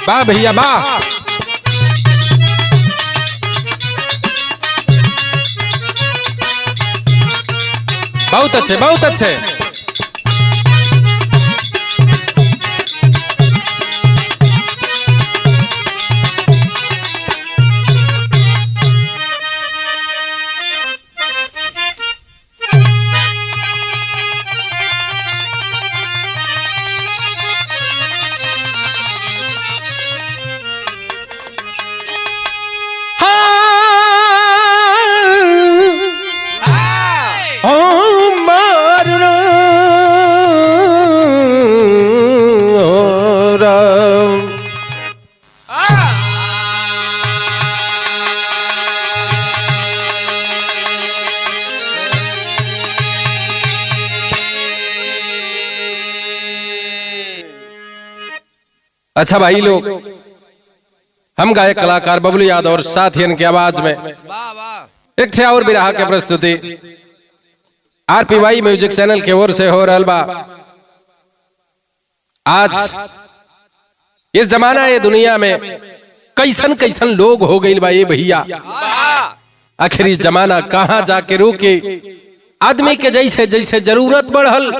वाह भैया वाह। बहुत अच्छे बहुत अच्छे। अच्छा भाई लोग, हम गायक कलाकार बबलू यादव और साथियन की आवाज में एक ठे और बिरहा के प्रस्तुति आरपीवाई म्यूजिक चैनल के ओर से हो रहल बा। आज इस जमाना ये दुनिया में कैसन कैसन लोग हो गई बा ये भैया। आखिर इस जमाना कहाँ जाके रुके। आदमी के जैसे जैसे जरूरत बढ़ल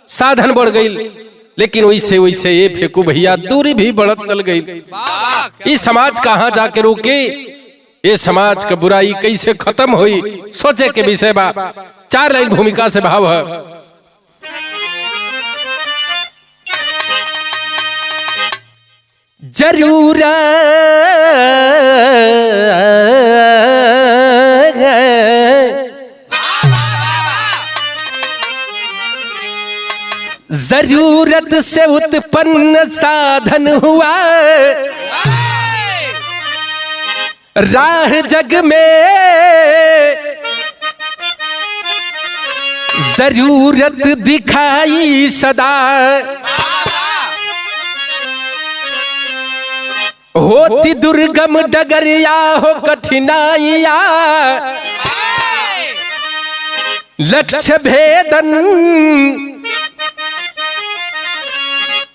साधन बढ़ गई, लेकिन वैसे वैसे ये फेंकू भैया दूरी भी बढ़त चल गई। इस समाज कहाँ जाके रुके, ये समाज का बुराई कैसे खत्म हुई, सोचे के विषय बा। 4 लाइन भूमिका से भाव है। जरूरत जरूरत से उत्पन्न साधन हुआ, राह जग में जरूरत दिखाई सदा। होती दुर्गम डगरिया हो कठिनाइया, लक्ष्य भेदन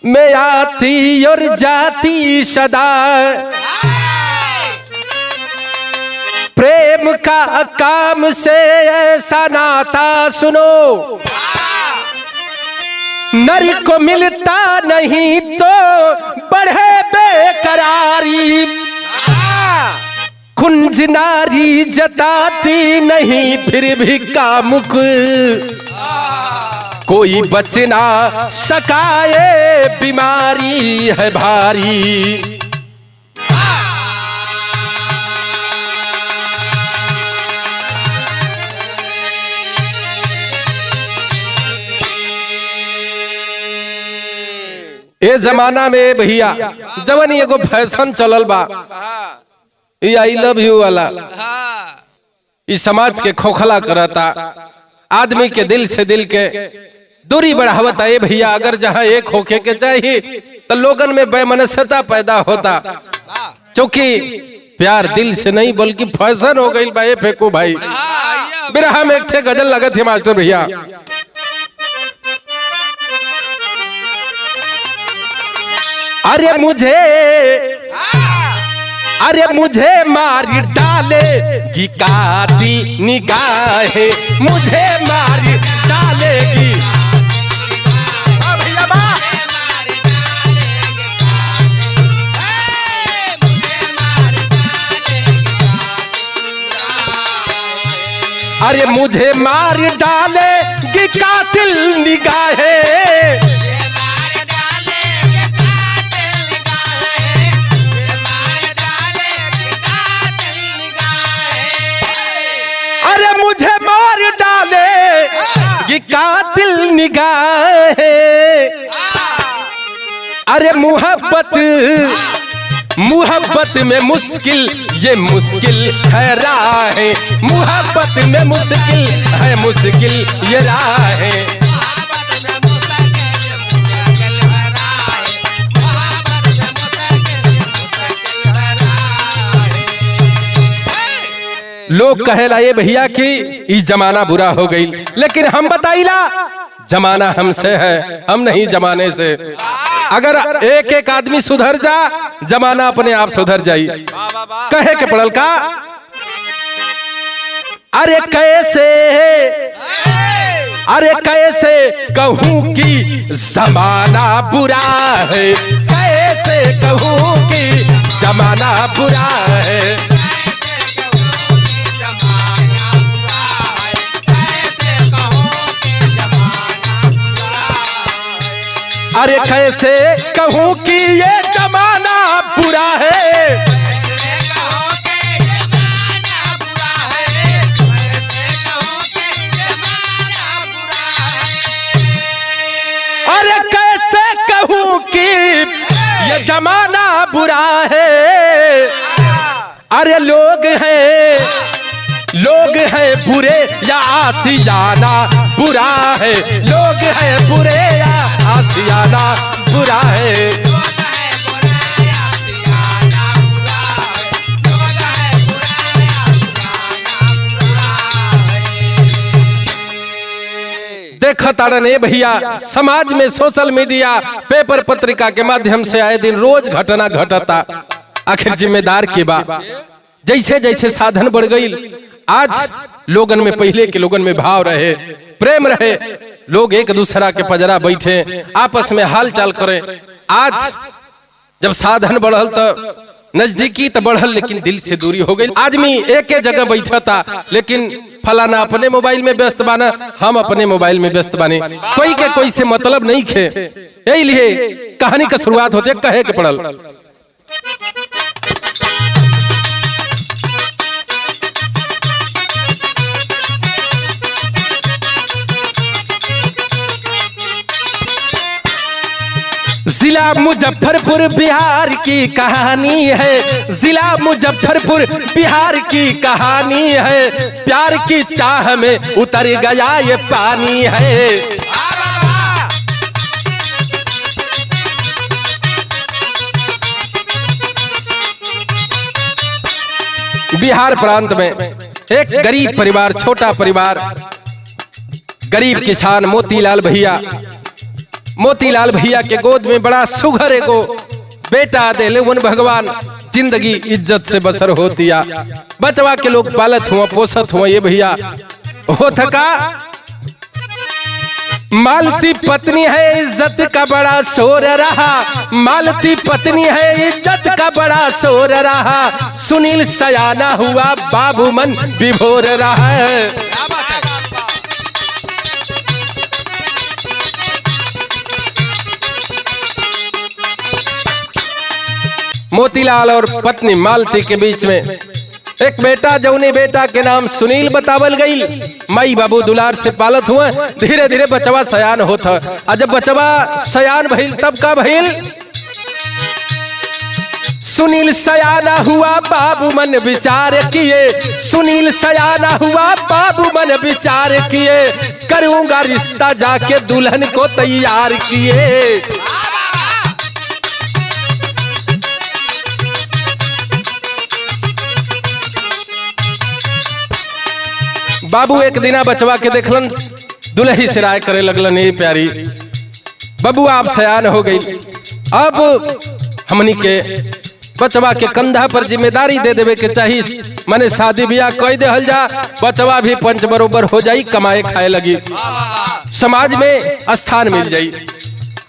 में आती और जाती सदा। प्रेम का काम से ऐसा नाता सुनो, नर को मिलता नहीं तो बढ़े बेकरारी। कुंज नारी जताती नहीं फिर भी कामुक, कोई बच ना सकाए बीमारी है भारी। ये जमाना में भैया जवन एगो फैशन चलल बा, ये आई लव यू वाला, इस समाज के खोखला करता। आदमी के दिल से दिल के दूरी बढ़ावता। ये भैया अगर जहाँ एक होके के चाहिए तो लोगन में बेमनस्यता पैदा होता, क्योंकि प्यार दिल से नहीं बल्कि फैशन हो गई बा। ये फेंकू भाई बिरहा में एक ठे गजल लगत है मास्टर भैया। अरे मुझे मार डालेगी काती निगाहें, मुझे मार डालेगी। अरे मुझे मार डालेगी कातिल निगाहें, मुझे मार डाले ये कातिल निगाहें। अरे मुहब्बत में मुश्किल ये मुश्किल है राहें, मुहब्बत में मुश्किल है मुश्किल ये राहें। लोग कहेला ये भैया कि ये जमाना बुरा हो गई, लेकिन हम बताइला जमाना हमसे है, हम नहीं जमाने से। अगर एक एक आदमी सुधर जा, जमाना अपने आप सुधर जाई। कहे के पड़ल का, अरे कैसे कहूं कि जमाना बुरा है, कैसे कहूं कि जमाना बुरा है। अरे कैसे कहूं कि ये जमाना बुरा है, अरे कैसे कहूं कि ये जमाना बुरा है। अरे लोग हैं बुरे या आशियाना बुरा है, लोग हैं बुरे या आशियाना बुरा है। देखा ताड़न भैया, समाज में सोशल मीडिया, पेपर पत्रिका के माध्यम से आए दिन रोज घटना घटता। आखिर जिम्मेदार के बा, जैसे जैसे साधन बढ़ गई, आज लोगन में, पहले के लोगन में भाव रहे, प्रेम रहे, लोग एक दूसरा के पजरा बैठे, आपस में हाल चाल करे। आज जब साधन बढ़ल तो नजदीकी तो बढ़ल, लेकिन दिल से दूरी हो गई। आदमी एक जगह बैठा था, लेकिन फलाना अपने मोबाइल में व्यस्त बाना, हम अपने मोबाइल में व्यस्त बाने, कोई के कोई से मतलब नहीं खे। यही लिए कहानी का शुरुआत होते कहे के पड़ल। जिला मुजफ्फरपुर बिहार की कहानी है, जिला मुजफ्फरपुर बिहार की कहानी है। प्यार की चाह में उतर गया ये पानी है। बिहार प्रांत में एक गरीब परिवार, छोटा परिवार, गरीब किसान मोतीलाल भैया के गोद में बड़ा सुघर एगो बेटा देले उन भगवान। जिंदगी इज्जत से बसर होतिया, बचवा के लोग पालत हुआ, पोसत हुआ। ये भैया हो थका, मालती पत्नी है, इज्जत का बड़ा शोर रहा, मालती पत्नी है, इज्जत का बड़ा शोर रहा। सुनील सयाना हुआ, बाबू मन विभोर रहा है। मोतीलाल और पत्नी मालती के बीच में एक बेटा, जौने बेटा के नाम सुनील बतावल गई। माई बाबू दुलार से पालत हुआ, धीरे धीरे बचवा सयान होता। और जब बचवा सयान भइल तब का भइल, सुनील सयाना हुआ, बाबू मन विचार किए, सुनील सयाना हुआ, बाबू मन विचार किए। करूंगा रिश्ता जाके दुल्हन को तैयार किए। बाबू एक दिना बचवा के देखलन, दुल्ही से राय करे लगलन, ये प्यारी बाबू आप सयान हो गई, अब हमनी के बचवा के कंधा पर जिम्मेदारी दे देवे के चाहिए। माने शादी ब्याह कह देहल जा, बचवा भी पंच बरोबर हो जाई, कमाए खाए लगी, समाज में स्थान मिल जाई।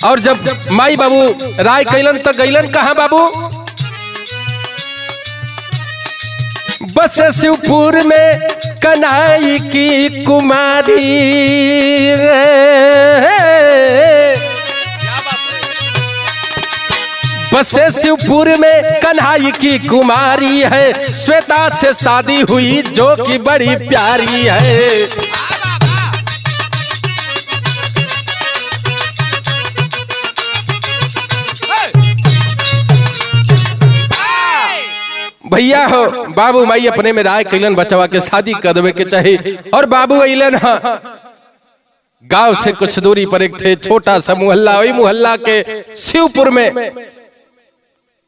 और जब माई बाबू राय कैलन तो गैलन कहाँ बाबू, बस शिवपुर में कन्हई की कुमारी। बस शिवपुर में कन्हई की कुमारी है, श्वेता से शादी हुई जो कि बड़ी प्यारी है। भैया हो, बाबू माई अपने में राय कैलन, बचवा के शादी कर देवे के चाहिए। और बाबू अइलन गांव से कुछ दूरी पर एक थे छोटा सा मुहल्ला, वही मुहल्ला के शिवपुर में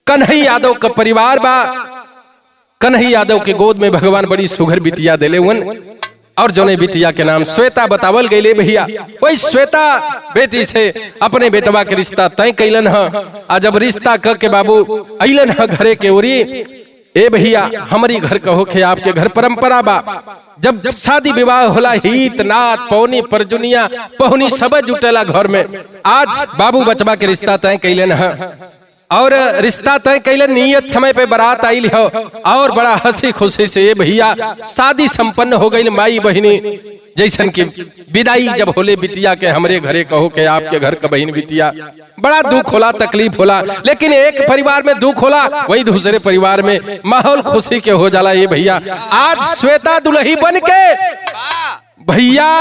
कन्हई यादव का परिवार बा। कन्हई यादव के गोद में भगवान बड़ी सुघर बिटिया देले उन। और जोने बिटिया के नाम श्वेता बतावल गई भैया, वही श्वेता बेटी से अपने बेटवा के रिश्ता तय कैलन है। आ जब रिश्ता क के बाबू अलन है घरे के ओरी, ए भैया हमारी घर कहो के आपके घर परंपरा बा, जब शादी विवाह होला हित नात पौनी परजुनिया पहुनी सब जुटेला घर में। आज बाबू बचवा के रिश्ता तय कैलन है और रिश्ता तय कैलन, नियत समय पे बारात आइल हो और बड़ा हंसी खुशी से ये भैया शादी संपन्न हो गई। माई बहिनी जैसन की विदाई जब होले बिटिया के हमरे घरे कहो के आपके घर का बहन बिटिया, बड़ा दुख होला तकलीफ होला, लेकिन एक परिवार में दुख होला वही दूसरे परिवार में माहौल खुशी के हो जाला। ये भैया आज श्वेता दुल्ही बन के भैया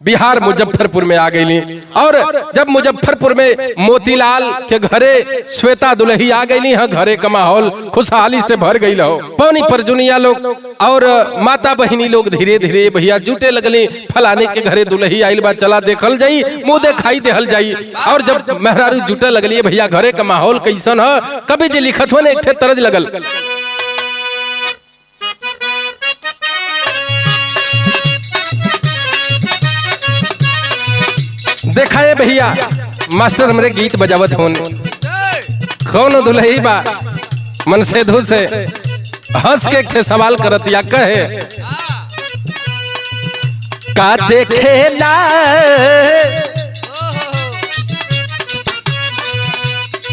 बिहार मुजफ्फरपुर में आ गई और जब मुजफ्फरपुर में मोतीलाल के घरे श्वेता दुल्ही आ गई है, घरे का माहौल खुशहाली से भर गई हो। पौनी परजुनिया लोग और माता बहिनी लोग धीरे धीरे भैया जुटे लगली, फलाने के घरे दुल्ही आइल बा, चला देखल जाई, मुंह दिखाई देहल जाई। और जब मेहरारू जुटे लगली भैया घरे का माहौल कैसन है, कभी जी लिखत हो ने एक तरज लगल, देखा है भैया मास्टर हमरे गीत बजावत होन, कौन दुल्ही बा मन से धू से हंस के सवाल करत या कहे का देखेला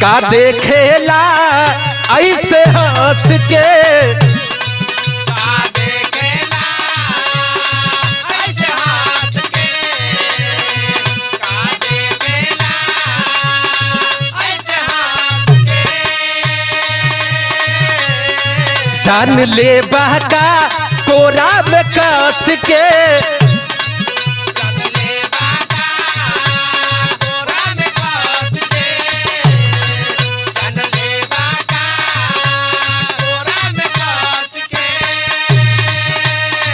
का देखेला ऐसे हंस के, जान ले बहका कोरा में कस के,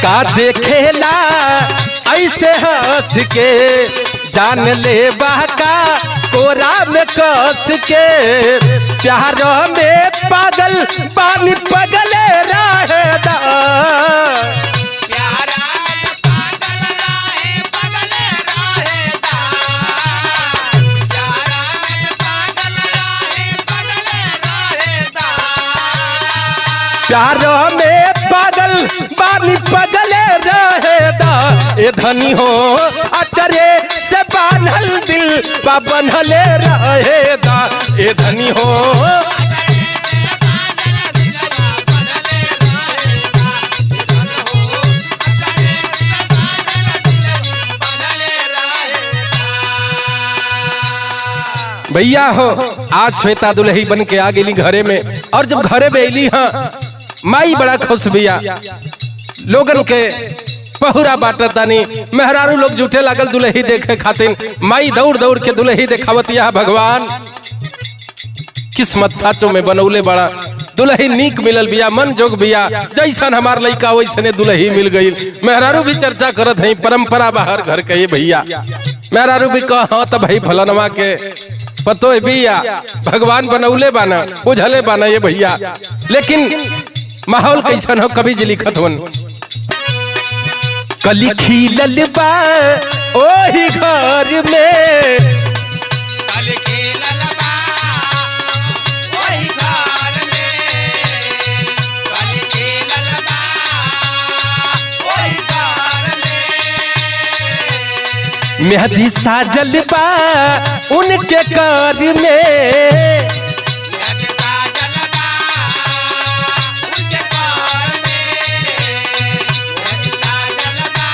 का देखेला ऐसे हंस के, जान ले बहका कोरा में कस के, प्यार में पागल पानी पगले रहेदा, प्यारा में पागल रहे पगले रहेदा, प्यारा में पागल रहे पगले रहेदा, प्यार में पागल पानी पगले रहेदा, ए धनी हो अचरे से बांधल दिल बा बनले रहेदा, ए धनी हो भैया हो। आज श्वेता दुल्ही बन के आ गई घरे में और जब घरे में अली हाँ माई बड़ा खुश भैया, लोगन के पहुरा बाटतानी, मेहरारू लोग जुटे लागल दुल्ही देखे खातिर, माई दौड़ दौड़ के दुल्ही देखावतिया। भगवान किस्मत साचो में बनौले बड़ा, दुल्ही नीक मिलल बिया, मन जोग बिया, जैसन हमार लइका वैसने दुल्ही मिल गई। मेहरारू भी चर्चा करत है, परंपरा बाहर घर के ये भैया, मेहरारू भी कहा तो भाई फलनवा के पतो है भैया भगवान बनौले बाना बुझले बाना ये भैया, लेकिन माहौल कैसन हो कभी जी लिखत होन, कली खिलल बा ओही घर में, कल खेलल बा वही घर में, कल खेलल बा वही घर में, मेहंदी साजल बा उनके घर में, मेहंदी साजल बा उनके घर में, मेहंदी साजल बा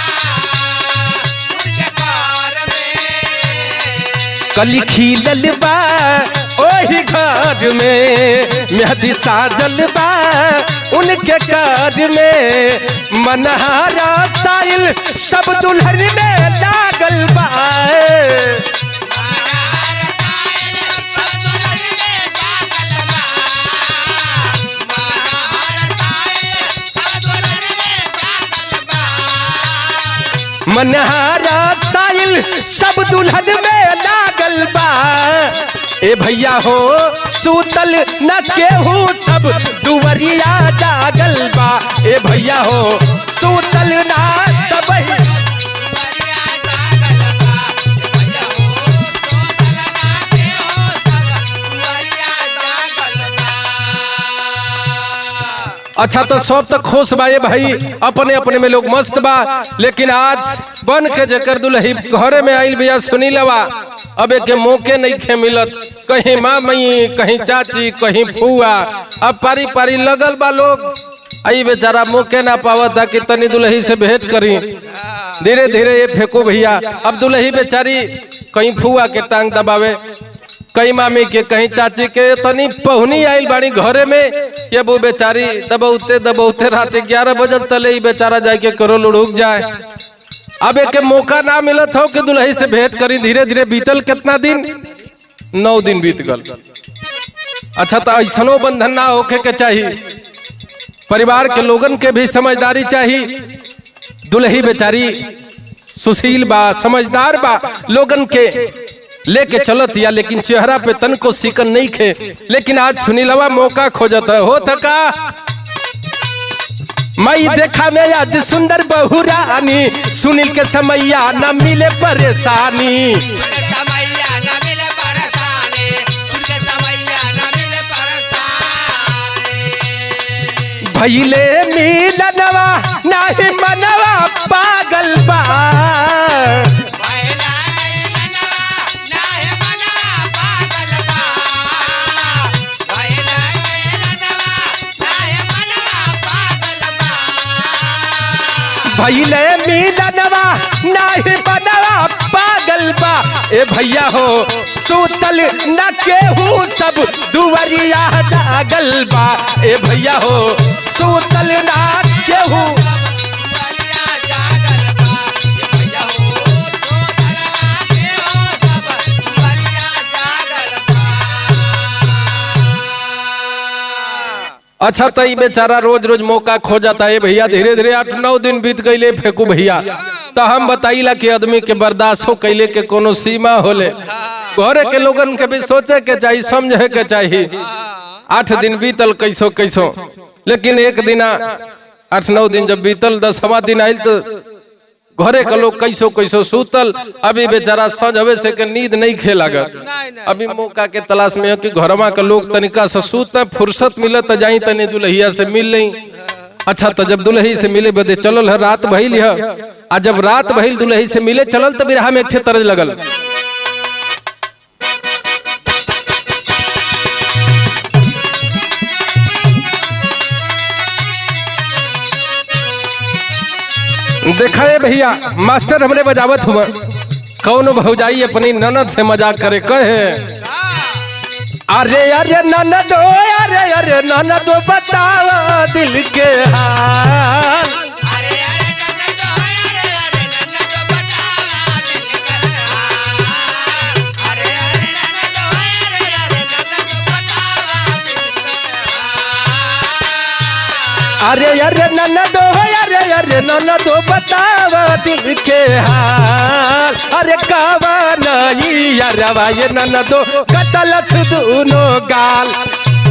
उनके घर में, कली खिलल बा ओही घर में, मेहंदी साजल बा उनके घर में, मनहारा साइल सब दुल्हन में लागल बा, मनहारा साइल सब दुल्हन में लागल बा, ए भैया हो सूतल न केहू सब दुवरिया जागल बा। ए भैया हो सूतल ना सब अच्छा तो सब तो खुश बा भाई, अपने अपने में लोग मस्त बा। लेकिन आज बन के जकर दुल्ही घरे में आइल बिया सुनी लवा, अब एक मौके नहीं खे मिलत, कहीं माँ मई, कहीं चाची, कहीं फुआ, अब पारी पारी लगल बा लोग। आई बेचारा मौके ना पावत था कि तनी दुल्ही से भेंट करी। धीरे धीरे ये फेंको भैया, अब दुल्ही बेचारी कहीं फुआ के टांग दबावे, कहीं मामी के, कहीं चाची के, तनी पहुनी आइल बाड़ी घरे में। ये वो बेचारी दबौते दबौते रात 11 बजे तले बेचारा जाके करो लुढ़क जाए। अब एक मौका ना मिलत हो कि दुल्ही से भेंट करी। धीरे धीरे बीतल कितना दिन, 9 दिन बीत गल। अच्छा तो ऐसनो बंधन ना होके के चाहिए, परिवार के लोगन के भी समझदारी चाहिए। दुल्ही बेचारी सुशील बा, समझदार बा, लोगन के लेके चलत या, लेकिन चेहरा पे तन को सिकन नहीं खे। लेकिन आज सुनीलवा मौका खोजत हो थका। मई देखा में आज सुंदर बहुरानी, सुनील के समैया न मिले परेशानी। भैले मिलनवा नाही मनवा पागल बा। भैले मिलनवा नाही बनवा पागल बा। ए भैया हो सूतल न केहू सब दुवरिया जागल बा। ए भैया हो सूतल न केहू अच्छा तो बेचारा रोज रोज मौका खो जाता है भैया। धीरे धीरे 8-9 दिन बीत गईले फेंकू भैया। तो हम बताइला कि आदमी के बर्दाश्त हो कैले के कोनो सीमा होले। घरे के लोगन के भी सोचे के चाहिए, समझे के चाहिए। 8 दिन बीतल कैसो कैसो, लेकिन एक दिन 8-9 दिन जब बीतल, 10वां दिन आयल तो घरे का लोग कैसो कैसो सूतल। अभी बेचारा सजवे से के नींद नहीं खे लागत। अभी मौका के तलाश में कि घरवा के लोग तनिका से सूत, फुर्सत मिलत जाई तनी दुल्हिया से मिल लई। अच्छा तो जब दुल्ही से मिले बदे चलल है, रात भइल है। आ जब रात भइल दुल्ही से मिले चलल तो बिरहा में एक ठे तरज लगल। देखा है भैया, मास्टर हमरे बजावत हुआ, कौन भौजाई अपनी ननद से मजाक करे, कहे अरे अरे ननदो, अरे अरे ननदो बतावा दिल के हाल। अरे अरे ननदो, अरे अरे ननदो बतावा दिल के हाल। अरे कावा नहीं अरवा ये ननदो कटलस दोनों गाल।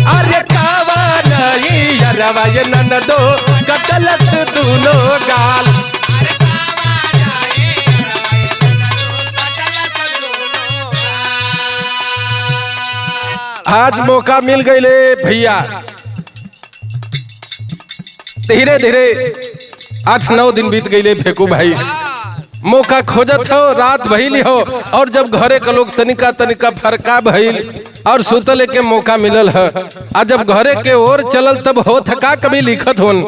अरे कावा नहीं अरवा ये ननदो कटलस दोनों गाल। आज मौका मिल गई ले भैया। धीरे धीरे 8-9 दिन बीत गई फेंकू भाई। मौका खोजत हो, रात भइल हो, और जब घरे का लोग तनिका तनिका फरका भइल और सुतले के मौका मिलल है। आ जब घरे के ओर चलल तब हो थका कभी लिखत होन।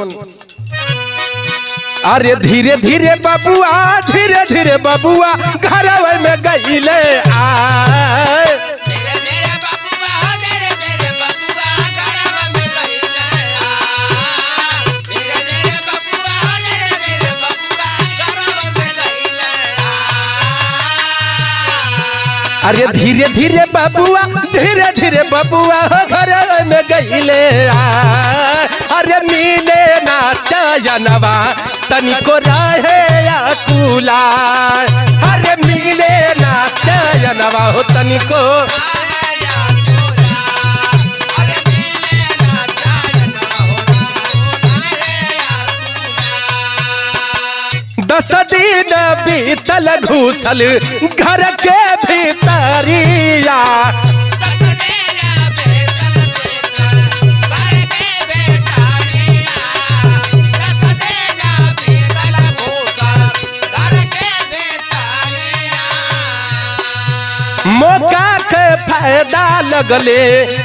अरे धीरे धीरे बबुआ, धीरे धीरे बबुआ घरवे में गईले आए। अरे धीरे धीरे बबुआ, धीरे धीरे बबुआ घर में गईले। अरे मिले ना चयनवा तनिको रहे अकुला। अरे मिले ना चयनवा हो तनिको दिन बीतल घुसल घर के भीतरिया। मौका के फायदा लगले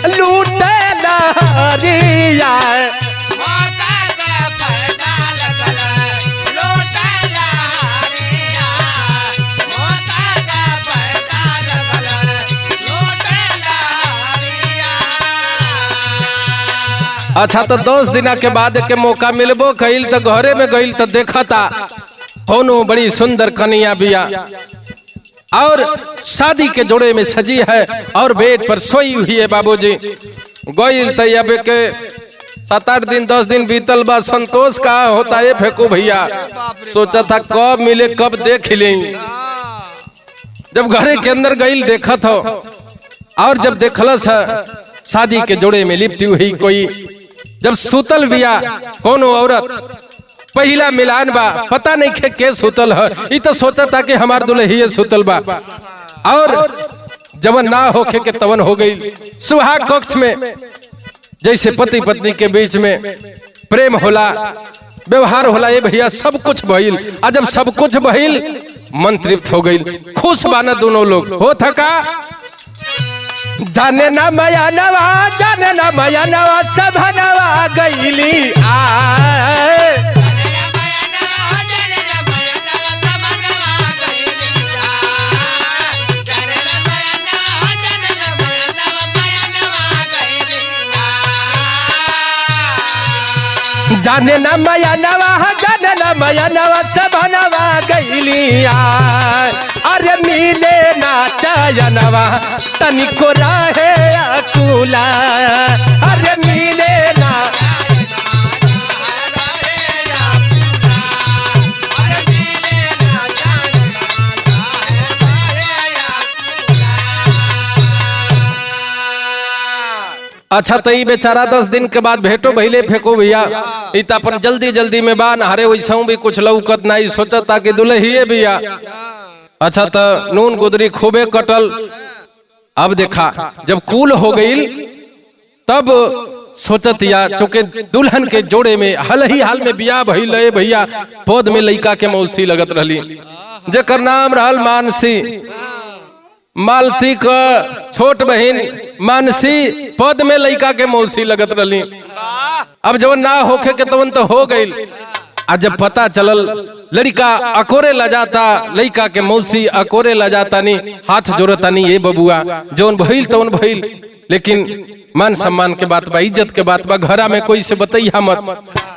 लूटे लहरिया। अच्छा तो 10 दिन के बाद के मौका मिलबो कइल तो घरे में गइल तो देखता कोनो बड़ी सुंदर कन्या बिया और शादी के जोड़े में सजी है और बेड पर सोई हुई है। बाबूजी गइल तो अब के 7-8 दिन 10 दिन बीतल बा, संतोष का होता है फेंकू भैया। सोचा था कब मिले कब देख ले। जब घरे के अंदर गइल देखत हो और जब देखलस है शादी के जोड़े में लिपटी हुई कोई, जब सुतल बिया कोनो औरत, पहला मिलान बा, पता नहीं के सुतल है, ये तो सोचा था कि हमार दुल्ही सुतल बा। और जवन ना होके के तवन हो गई। सुहाग कक्ष में जैसे पति पत्नी के बीच में प्रेम होला, व्यवहार होला, ये भैया सब कुछ भइल। और जब सब कुछ भइल मन तृप्त हो गई, खुश बाना दोनों लोग। हो थका जाने ना मया नवा, जाने ना मया नवा, सभनवा गईली आए। जाने ना मया नवा, जाने ना मया नवा, सभनवा गईली आए। अरे मिले ना चयनवा तनिको रहे अकुला। अरे मिले ना अच्छा तो ये बेचारा 10 दिन के बाद भेटो भइले फेंको भैया। इ त अपन जल्दी जल्दी में बान हरे वैसा भी कुछ लौकत नहीं, सोचता कि दुल्हिए भैया। अच्छा तो नून गुदरी खूबे कटल। अब देखा जब कूल हो गई तब सोचत या चूंकि दुल्हन के जोड़े में हाल में बियाह भइल है भैया। पद में लइका के मौसी लगत रहली, जेकर नाम रहल मानसी। मालती का छोट बहन मानसी पद में लइका के मौसी लगत रहली। अब जब ना होके के तवन तो हो गई। आज जब पता चलल लड़का अकोरे ला जाता, लइका के मौसी अकोरे ला जाता नहीं, हाथ जोड़ता नहीं, ये बबुआ जौन भइल तवन भइल। लेकिन मान सम्मान के बात बा, इज्जत के बात बा, घरा में कोई से बतैया मत,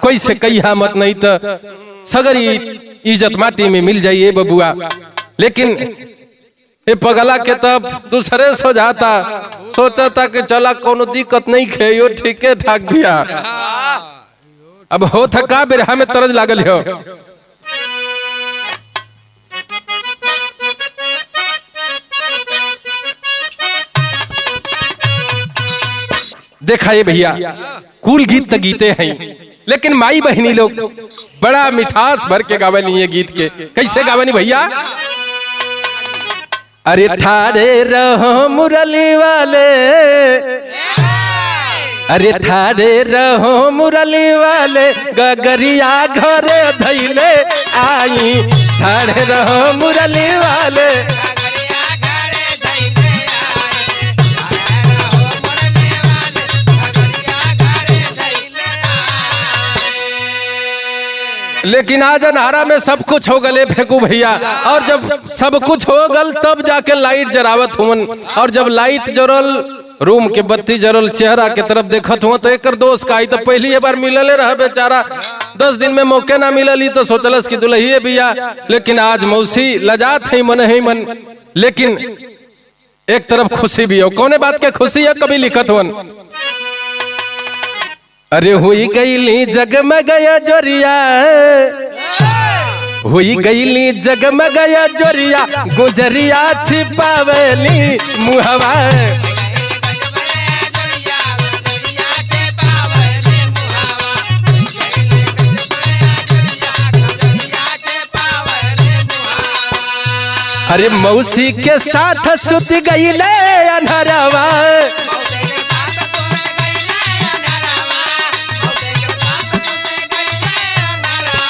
कोई से कहिया मत, नहीं तो सगरी इज्जत माटी में मिल जाइए बबुआ। लेकिन ये पगला के तब दूसरे सो जाता, सोचता कि चला कोनो दिक्कत नहीं खे, यो ठीके ठाक बिया। अब हो थका बिरहा में तरज लागल हो। देखा ये भैया कुल गीत तो गीते हैं, लेकिन माई बहनी लोग बड़ा मिठास भर के गावनी है गीत के। कैसे गावनी भैया? अरे ठाड़े रहो मुरली वाले, अरे ठाड़े रहो मुरली वाले, गगरिया घरे धैले आई। ठाड़े रहो मुरली वाले, लेकिन आज अंधारा में सब कुछ हो गले फेंकू भैया। और जब सब कुछ हो गल तब जाके लाइट जरावत हुन। और जब लाइट जरल, रूम के बत्ती जरल, चेहरा के तरफ देखत हुआ तो एकर दोस्त का आई। तो पहली बार मिलले रहा बेचारा, 10 दिन में मौके ना मिलली तो सोचलस कि दुल्हिए बिया। लेकिन आज मौसी लजात है मन ही मन। लेकिन एक तरफ खुशी भी हो। कौने बात के खुशी है? कभी लिखत हुन, अरे हुई गईली जगमगया जोरिया, हुई गईली जगमगया जोरिया, गुजरिया छिपावली मुहवा। अरे मौसी के साथ सुत गईले अनहरवा, मौसी के साथ सोए गईले अनहरवा, मौसी के साथ सोए गईले अनहरवा।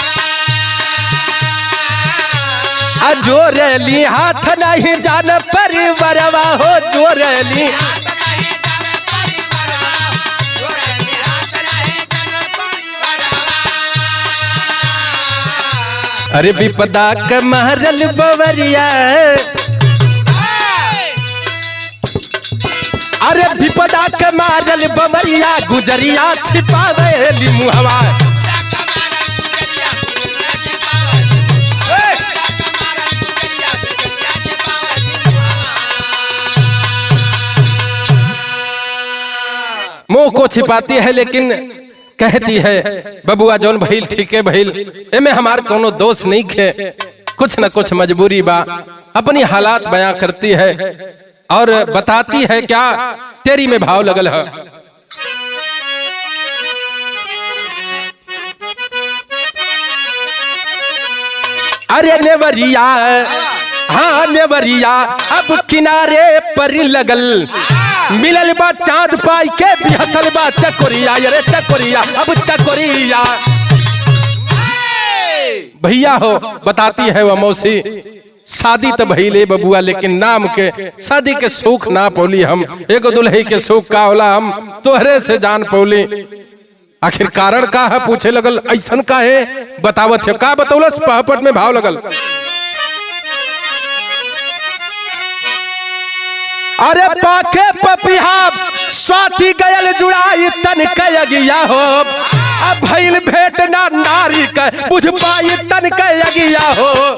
आ जोरली हाथ नहीं जान परिवरवा हो, जोरली हाथ नहीं जाने परिवरवा, जोरली हाथ नहीं जाने परिवरवा। अरे विपदा के महरल बवरिया, अरे विपदा के महरल बवरिया गुजरिया छिपावेली मुहवा। मुंह को छिपाती है लेकिन कहती है बबुआ जौन भइल ठीक है भइल, एमे हमार कोनो दोष नहीं खे, कुछ न कुछ मजबूरी बा। अपनी हालात बयां करती है और बताती है क्या तेरी में भाव लगल है। अरे नेवरिया, हाँ नेवरिया अब किनारे पर लगल, मिलल बा चांद पाई के भी हसल बा चकोरिया, अरे चकोरिया अब चकोरिया। भैया हो बताती है वह मौसी, शादी तो भइले बबुआ लेकिन नाम के शादी के सुख ना पौली हम, एगो दुल्ही के सुख का होला हम तोहरे से जान पौली। आखिर कारण का है पूछे लगल, ऐसन का है बतावत है, का बतौलस पहपट में भाव लगल। अरे पाके पपिहा स्वाति गयल जुड़ाई तन कयगिया हो, अब भइल भेट ना नारी के बुझ पाई तन कयगिया हो।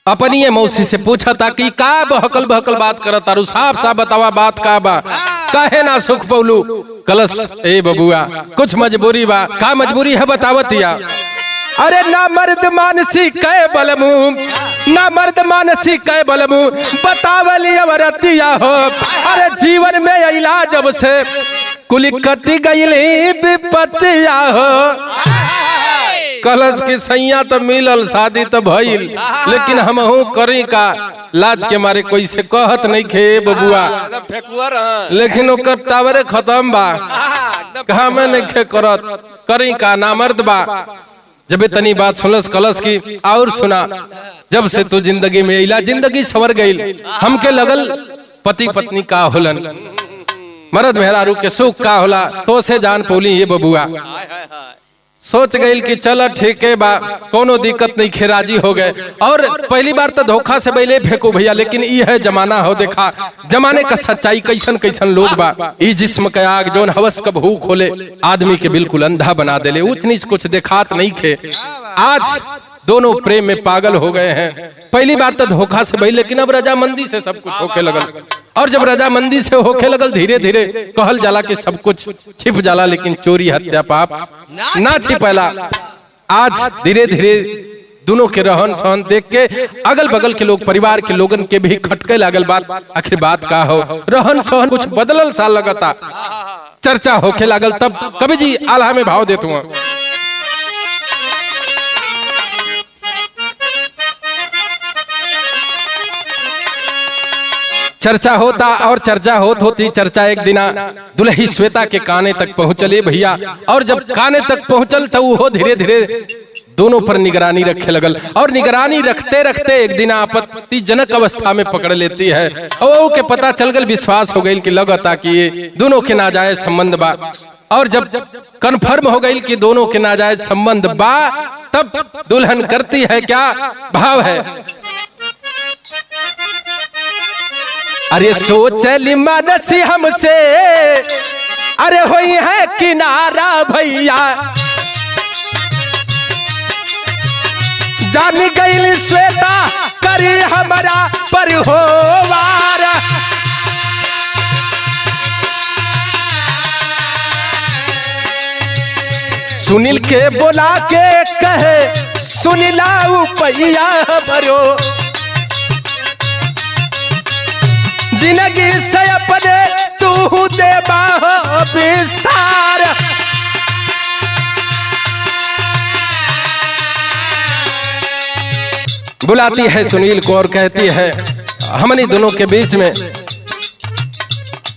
अपनी ये मौसी से पूछा था कि का बहकल बहकल बात करत तारू, साफ साफ बतावा बात का बा, काहे ना सुख पौलू। कलश ए बबुआ कुछ मजबूरी बा, का मजबूरी है बतावतिया। अरे ना मर्द मानसी कै बलमू, ना मर्द मानसी कै बलमू बतावली अवरतिया हो। अरे जीवन में अइला जब से कुली कटी गईली विपतिया हो। कलश की सैया तो मिलल शादी तो भइल लेकिन हमहू करी का लाज के मारे कोई से कहत नहीं खे बबुआ, लेकिन ओकर टावरे खत्म बा, कहा में नहीं खे करत करी का ना मर्द बा। जब तनी बात सुनलस कलश की और सुना, जब से तू जिंदगी में अइला जिंदगी सवर गईल, हमके लगल पति पत्नी का होलन, मर्द मेहरारू के सुख का होला तो से जान पौली ये बबुआ। सोच गई कि चल ठीक है बा कोनो दिक्कत नहीं, खेराजी हो गए। और पहली बार तो धोखा से बैले फेंको भैया, लेकिन ये है जमाना हो, देखा जमाने का सच्चाई कैसन कैसन लोग बा। ई जिस्म के आग जोन हवस का भूख खोले आदमी के बिल्कुल अंधा बना देले, ऊंच नीच कुछ दिखात नहीं खे। आज दोनों प्रेम में पागल हो गए हैं। पहली बार तो धोखा से भई, लेकिन अब रजामंदी से सब कुछ होके लगल। और जब रजामंदी से होके लगल धीरे धीरे कहल जाला कि सब कुछ छिप जाला, लेकिन चोरी हत्या पाप ना छिपला। आज धीरे धीरे दोनों के रहन सहन देख के अगल बगल के लोग परिवार के लोगन के भी खटके लागल बात, आखिर बात का हो, रहन सहन कुछ बदलल सा लगता, चर्चा होके लागल। तब कवि जी आल्हा में भाव देते हैं, चर्चा होता और चर्चा होती चर्चा एक दिना दुल्ही श्वेता के काने तक पहुंचले भैया। और जब काने तक पहुंचल तो वो धीरे धीरे दोनों पर निगरानी रखे लगल, और निगरानी रखते रखते एक दिन आपत्तिजनक अवस्था में पकड़ लेती है। और के पता चल गल, विश्वास हो गई कि लगता कि ये दोनों के नाजायज संबंध बा। और जब कन्फर्म हो गई कि दोनों के नाजायज संबंध बा, तब दुल्हन करती है क्या, भाव है, अरे सोचली मनसी हमसे, अरे होई है किनारा भैया, जानी गई श्वेता करी हमारा पर हो वार। सुनील के बोला के कहे सुन लाऊ पैया भरो, जिंदगी से अपने तू दे विसार। बुलाती है सुनील को और कहती है हमनी दोनों के बीच में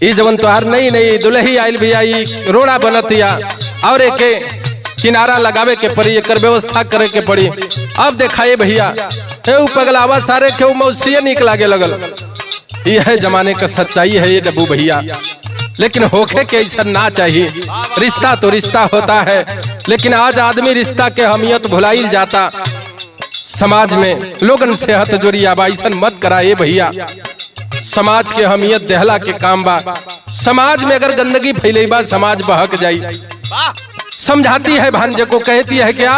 ई जवन तोहार नई नई दुल्ही आइल भी आई रोड़ा बनतिया और एक किनारा लगावे के पड़ी, एक व्यवस्था करे के पड़ी। अब देखाए भैया पगलावा सारे के मौसिया निक लागे लगल। यह जमाने का सच्चाई है ये डब्बू भैया, लेकिन होखे के ऐसा ना चाहिए। रिश्ता तो रिश्ता होता है, लेकिन आज आदमी रिश्ता के अहमियत भुलाइल जाता। समाज में लोगन से हथ जोड़ी आबा ऐसन मत कराए भैया। समाज के अहमियत देहला के काम बा। समाज में अगर गंदगी फैलेबा समाज बहक जाई। समझाती है भांजे को, कहती है क्या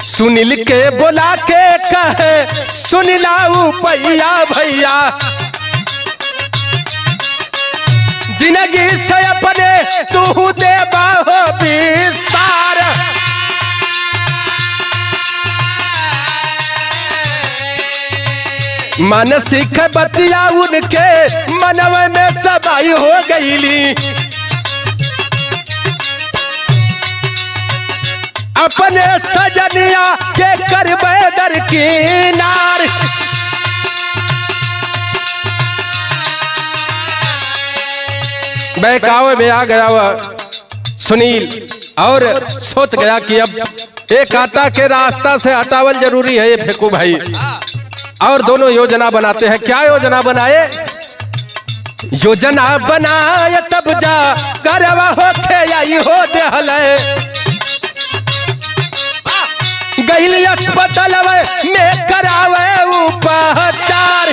सुनील के बोला के कहे सुन लाऊ पैया भैया, जिंदगी से अपने तू दे विसार। मानसिक बतिया उनके मनव में सबाई हो गईली, अपने सजनिया के करबे दरकिनार। बहकावे में आ गया वह सुनील और सोच गया कि अब एक आटा के रास्ता से हटावल जरूरी है ये फेंकू भाई। और दोनों योजना बनाते हैं। क्या योजना बनाए? योजना बनाए तब जा गरवा होके आई हो देहले, गईली अस्पताल में करावे उपचार।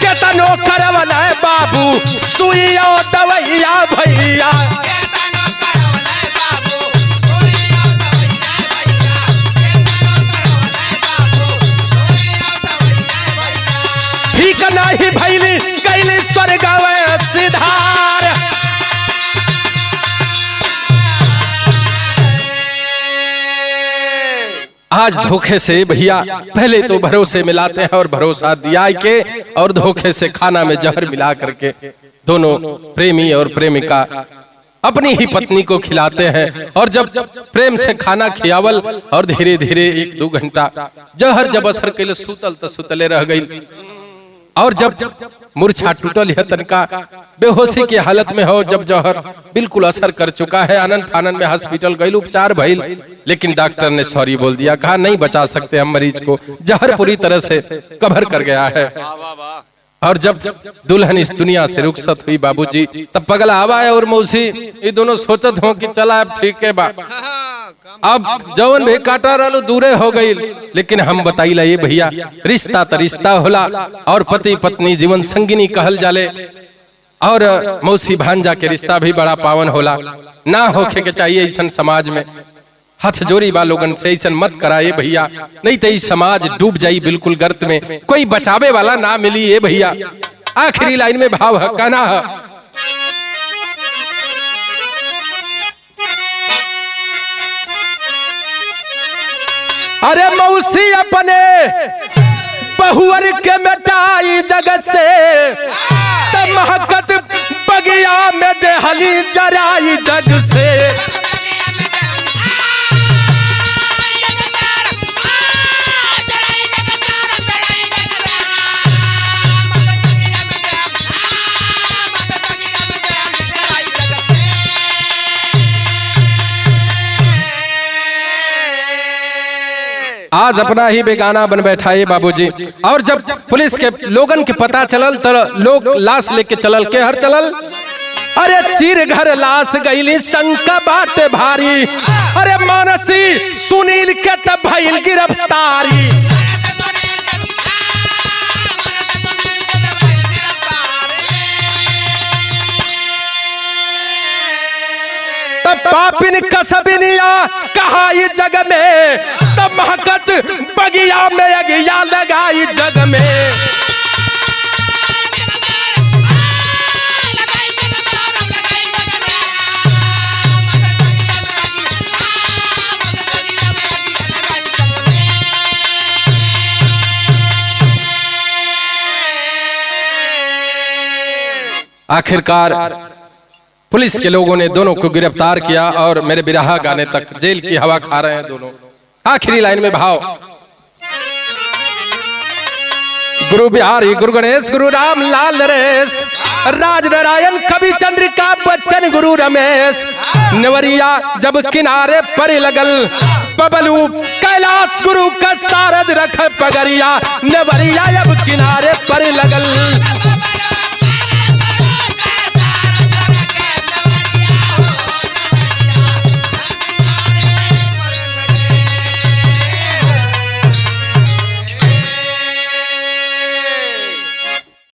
केतनो करवला बाबू सुइया दवैया भैया, ठीक नहीं भैली गईली स्वर्ग सिधार। आज धोखे से भैया पहले तो भरोसे मिलाते हैं और भरोसा दिया के, और धोखे से खाना में जहर मिला करके दोनों प्रेमी और प्रेमिका अपनी ही पत्नी को खिलाते हैं। और जब प्रेम से खाना खियावल और धीरे धीरे 1-2 घंटा जहर जब असर के सुतल तो सुतले रह गई। और जब मूर्छा टूटल है तनका बेहोशी की हालत में हो, जब जहर बिल्कुल असर कर चुका है, आनंद फानंद में हॉस्पिटल गई, उपचार भइल, लेकिन डॉक्टर ने सॉरी बोल दिया, कहा नहीं बचा सकते हम मरीज को, जहर पूरी तरह से कवर कर गया है। और जब दुल्हन इस दुनिया से रुखसत हुई बाबूजी, तब पगला आवा है और मौसी ये दोनों सोचत हो कि चला अब ठीक है बा, अब जवन भी काटा रहलो दूरे हो गई। लेकिन हम बताइला ये भैया रिश्ता तो रिश्ता होला, और पति पत्नी जीवन संगिनी कहल जाले, और मौसी भांजा के रिश्ता भी बड़ा पावन होला। ना होके के चाहिए ऐसा समाज में। हाथ जोड़ी बा लोगन से ऐसा मत कराए भैया, नहीं तो समाज डूब जाई बिल्कुल गर्त में, कोई बचावे वाला ना मिली ये भैया। आखिरी लाइन में भाव है, कहना है अरे मौसी अपने बहुअर के मिटाई जगत से, तब महकत बगिया में देहली जराई जग से। आज अपना ही बेगाना बन बैठा है बाबूजी। और जब पुलिस के लोगन के पता चलल तो लोग लाश लेके चलल के हर चलल। अरे चीर घर लाश गईली शंका बात भारी, अरे मानसी सुनील के तब भइल गिरफ्तारी। पापिन कसबिनिया कहा जग में, तब महकत बगिया में अगिया लगाई जग में। आखिरकार पुलिस के लोगों ने दोनों को गिरफ्तार किया और मेरे बिरहा गाने तक जेल की हवा खा रहे हैं दोनों। आखिरी लाइन में भाव, गुरु बिहारी गुरु गणेश गुरु राम लाल नरेश, राज नारायण कवि चंद्रिका बच्चन गुरु रमेश, नेवरिया जब किनारे पर लगल, बबलू कैलाश गुरु का सारद रख पगरिया, नेवरिया जब किनारे पर लगल।